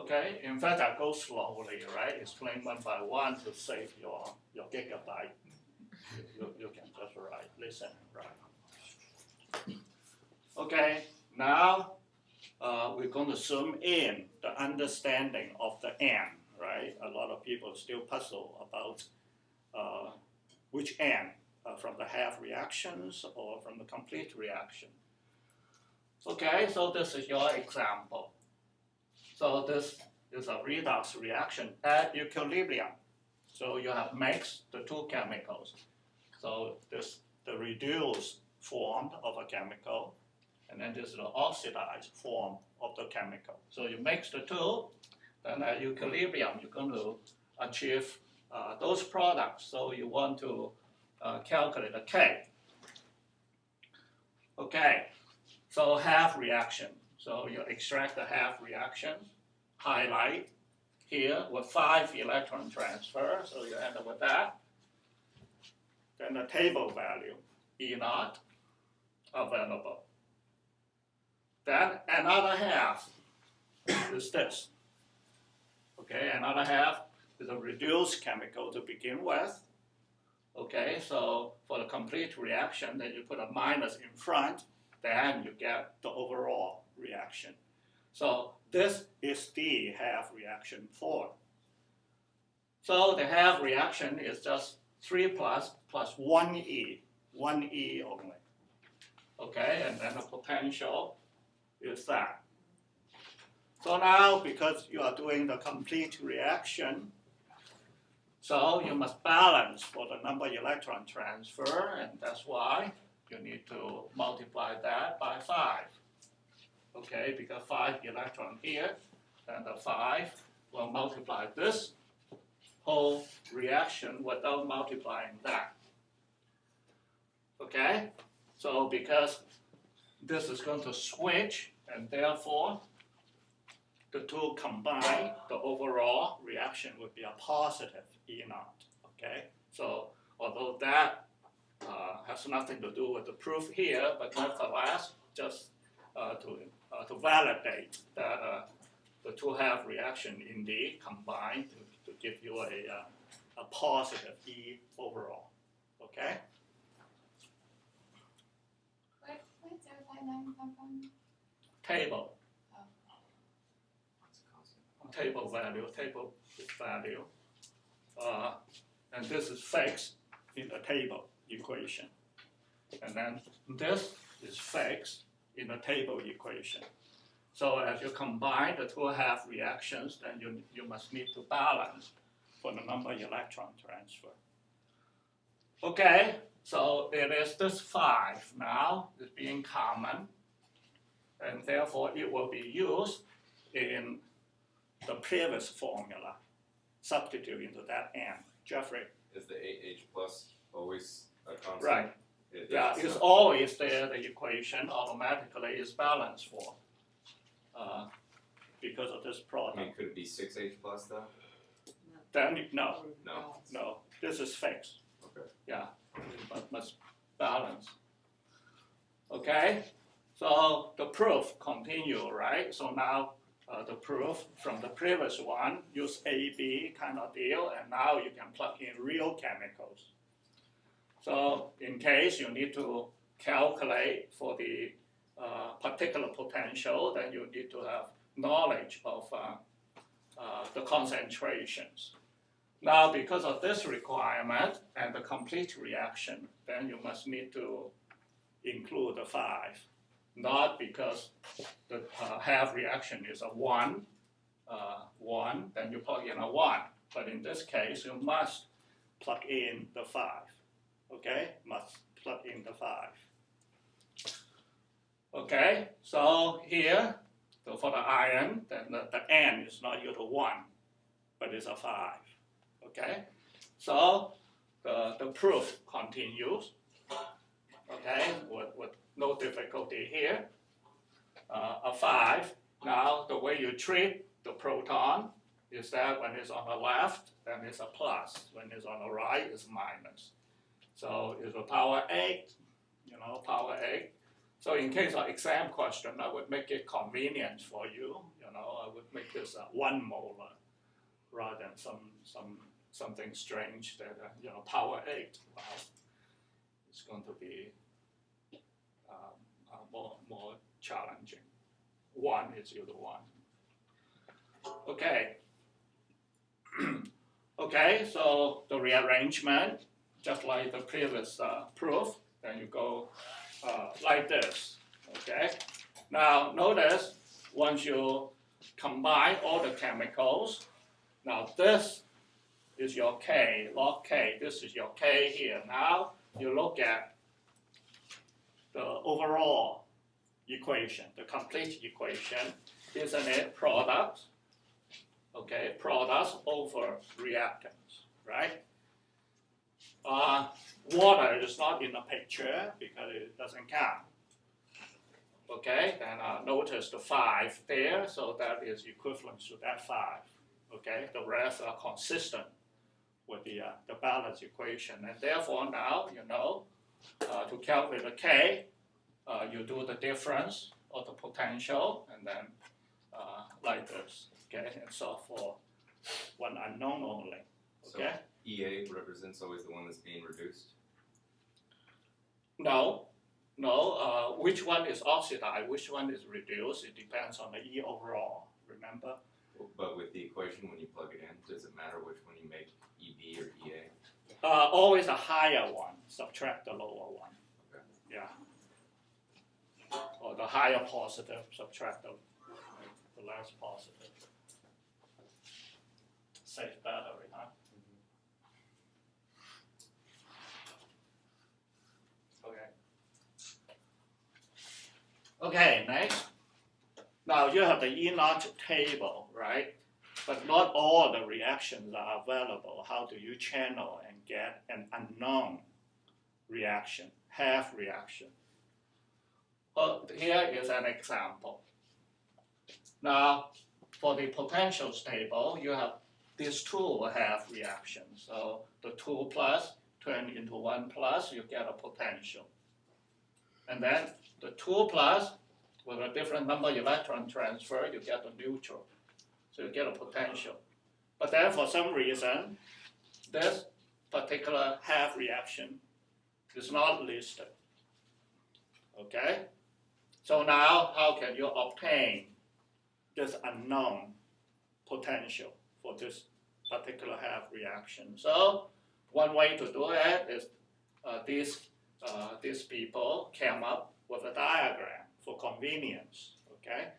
Okay, in fact, I go slowly, right? Explain one by one to save your gigabyte. You can just write, listen, right? Okay, now we're going to zoom in the understanding of the N, right? A lot of people still puzzle about which N, from the half reactions or from the complete reaction. Okay, so this is your example. So this is a redox reaction at equilibrium. So you have mixed the two chemicals. So this the reduced form of a chemical, and then this is the oxidized form of the chemical. So you mix the two, then at equilibrium you're going to achieve those products. So you want to calculate the K. Okay, so half reaction. So you extract the half reaction, highlight here with 5 electron transfer, so you end up with that. Then the table value, E naught, available. Then another half is this. Okay, another half is a reduced chemical to begin with. Okay, so for the complete reaction, then you put a minus in front, then you get the overall reaction. So this is the half reaction form. So the half reaction is just 3 plus 1E only. Okay, and then the potential is that. So now, because you are doing the complete reaction, so you must balance for the number electron transfer, and that's why you need to multiply that by 5. Okay, because 5 electron here, then the 5 will multiply this whole reaction without multiplying that. Okay, so because this is going to switch, and therefore the two combined, the overall reaction would be a positive E naught. Okay, so although that has nothing to do with the proof here, but nevertheless, just to validate that the two half reaction indeed combine to give you a positive E overall. Okay. Where's 0.9 come from? Table. Oh. Table value. And this is fixed in the table equation. And then this is fixed in the table equation. So as you combine the two half reactions, then you must need to balance for the number electron transfer. Okay, so it is this 5 now is being common, and therefore it will be used in the previous formula, substitute into that N. Jeffrey? Is the 8H plus always a constant? Right. It Yeah, is, it's so- always there, the equation automatically is balanced for, because of this I product. mean, could it be 6H plus though? Then, no, No. this is fixed. Okay. Yeah, but must balance. Okay, so the proof continue, right? So now the proof from the previous one, use A, B kind of deal, and now you can plug in real chemicals. So in case you need to calculate for the particular potential, then you need to have knowledge of the concentrations. Now, because of this requirement and the complete reaction, then you must need to include the 5. Not because the half reaction is a 1, then you plug in a 1. But in this case, you must plug in the 5. Okay, must plug in the 5. Okay, so here, so for the iron, then the N is not equal to 1, but it's a 5. Okay, so the proof continues. Okay, with no difficulty here. A 5. Now the way you treat the proton is that when it's on the left, then it's a plus. When it's on the right, it's minus. So it's a power 8. Power 8. So in case of exam question, I would make it convenient for you. You know, I would make this 1 molar rather than something strange that power 8. Wow, it's going to be more challenging. 1 is equal to 1. Okay. Okay, so the rearrangement, just like the previous proof, then you go like this. Okay. Now notice once you combine all the chemicals, now this is your K, log K. This is your K here. Now you look at the overall equation, the complete equation. Isn't it products? Okay, products over reactants, right? Water is not in the picture because it doesn't count. Okay, then notice the 5 there, so that is equivalent to that 5. Okay, the rest are consistent with the balance equation, and therefore now you know to calculate the K, you do the difference of the potential, and then like this. Okay, and solve for one unknown only. Okay. So EA represents always the one that's being reduced. No. Which one is oxidized? Which one is reduced? It depends on the E overall. Remember. But with the equation, when you plug it in, does it matter which one you make, EB or EA? Always a higher one. Subtract the lower one. Okay. Yeah. Or the higher positive. Subtract the less positive. Safe battery, huh? Okay. Okay, next. Now you have the E0 table, right? But not all the reactions are available. How do you channel and get an unknown reaction, half reaction? Well, here is an example. Now, for the potentials table, you have these two half reactions. So the 2 plus turn into 1 plus, you get a potential. And then the 2 plus, with a different number electron transfer, you get a neutral. So you get a potential. But then for some reason, this particular half reaction is not listed. Okay? So now, how can you obtain this unknown potential for this particular half reaction? So one way to do it is these people came up with a diagram for convenience. Okay.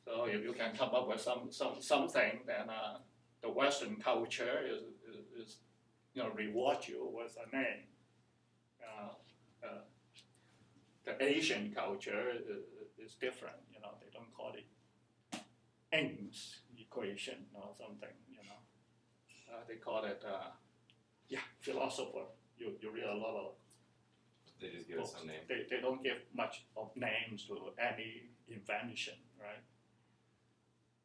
So if you can come up with something, then the Western culture is reward you with a name. The Asian culture is different. They don't call it Eng's equation or something. They call it philosopher. You read a lot of They just give it some name. They don't give much of names to any invention, right?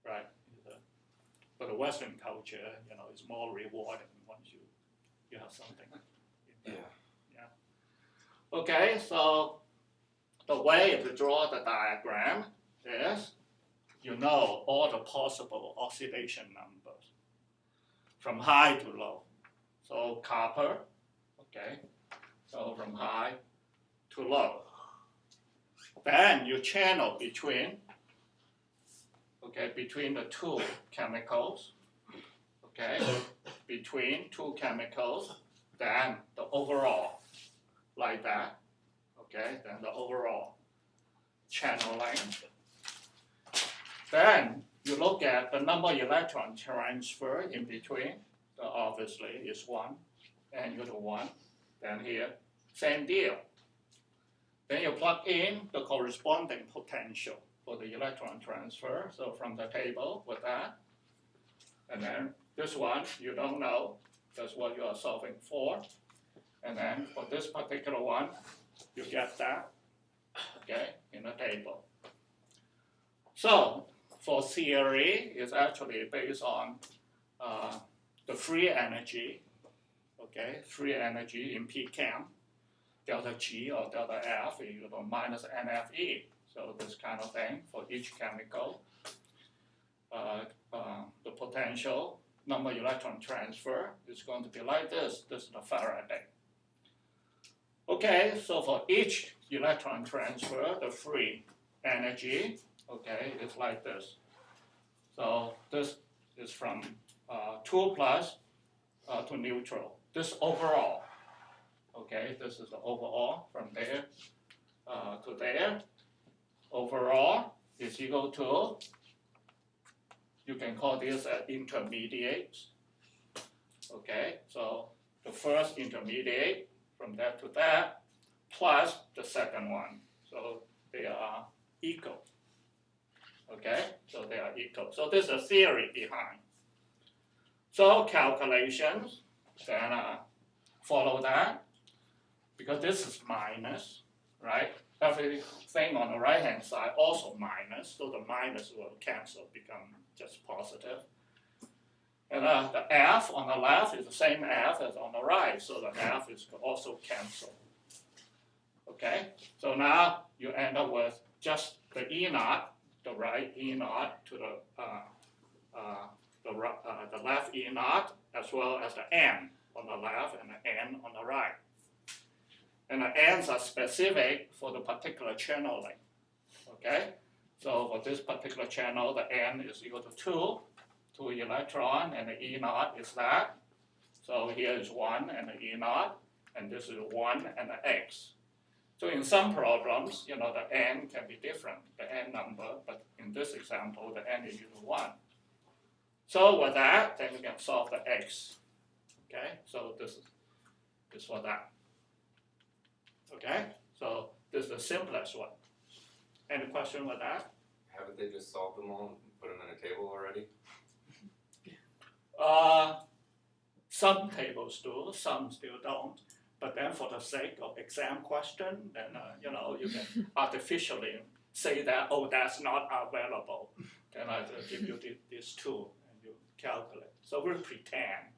Right. But the Western culture, is more rewarding once you have something. Yeah. Okay, so the way to draw the diagram is all the possible oxidation numbers from high to low. So copper, okay, so from high to low. Then you channel between the two chemicals, okay, between two chemicals, then the overall, like that, okay, then the overall channel length. Then you look at the number of electron transfer in between, obviously is 1, and you do 1, then here, same deal. Then you plug in the corresponding potential for the electron transfer, so from the table with that. And then this one, you don't know, that's what you are solving for. And then for this particular one, you get that, okay, in the table. So for theory, it's actually based on the free energy, okay, free energy in pChem delta G or delta F equal to minus NFE. So this kind of thing for each chemical. The potential number electron transfer is going to be like this. This is the Faraday. Okay, so for each electron transfer, the free energy, okay, is like this. So this is from 2 plus to neutral. This overall, okay, this is the overall from there to there. Overall is equal to, you can call this an intermediate. Okay, so the first intermediate from that to that plus the second one. So they are equal. Okay, so they are equal. So this is a theory behind. So calculations, then follow that, because this is minus, right? Everything on the right-hand side also minus, so the minus will cancel, become just positive. And the F on the left is the same F as on the right, so the F is also cancel. Okay, so now you end up with just the E naught, the right E naught to the left E naught, as well as the N on the left and the N on the right. And the N's are specific for the particular channeling. Okay, so for this particular channel, the N is equal to 2 electron, and the E naught is that. So here is 1 and the E naught, and this is 1 and the X. So in some problems, the N can be different, the N number, but in this example, the N is equal to 1. So with that, then we can solve the X. Okay, so this is for that. Okay, so this is the simplest one. Any question with that? Haven't they just solved them all and put them in a table already? Some tables do, some still don't. But then for the sake of exam question, then you can artificially say that, oh, that's not available. Then I will give you this tool and you calculate. So we'll pretend,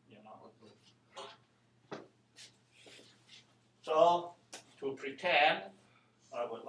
So to pretend, I would like